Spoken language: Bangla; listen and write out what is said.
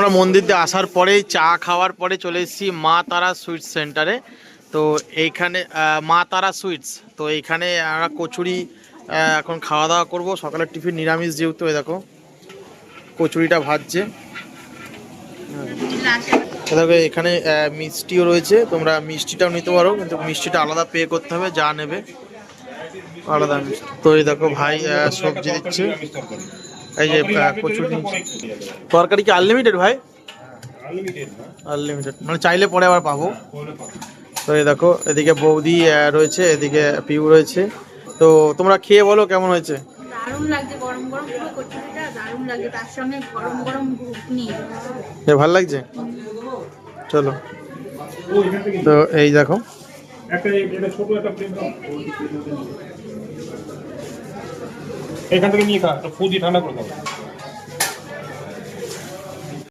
আমরা মন্দির দিয়ে আসার পরেই চা খাওয়ার পরে চলে এসেছি মা তারা সুইটস সেন্টারে। তো এইখানে মা তারা সুইটস, তো এইখানে আমরা কচুরি এখন খাওয়া দাওয়া করবো। সকালের টিফিন নিরামিষ যেহেতু, এই দেখো কচুরিটা ভাজছে। দেখো এখানে মিষ্টিও রয়েছে, তোমরা মিষ্টিটাও নিতে পারো, কিন্তু মিষ্টিটা আলাদা পে করতে হবে, যা নেবে আলাদা মিষ্টি। তো এই দেখো ভাই সবজি দিচ্ছে, এই যে কচুরি। তরকারি কি আনলিমিটেড ভাই? আনলিমিটেড মানে চাইলে পরে আবার পাবো। তো এই দেখো এদিকে বৌদি রয়েছে, এদিকে পিউ রয়েছে। তো তোমরা খেয়ে বলো কেমন হয়েছে। দারুণ লাগছে, গরম গরম পুরো কচুরিটা দারুণ লাগছে, তার সঙ্গে গরম গরম ঘুগনি। ভালো লাগছে, চলো। তো এই দেখো এখান থেকে নিয়ে খা, ফুজি ঠান্ডা করে দাও।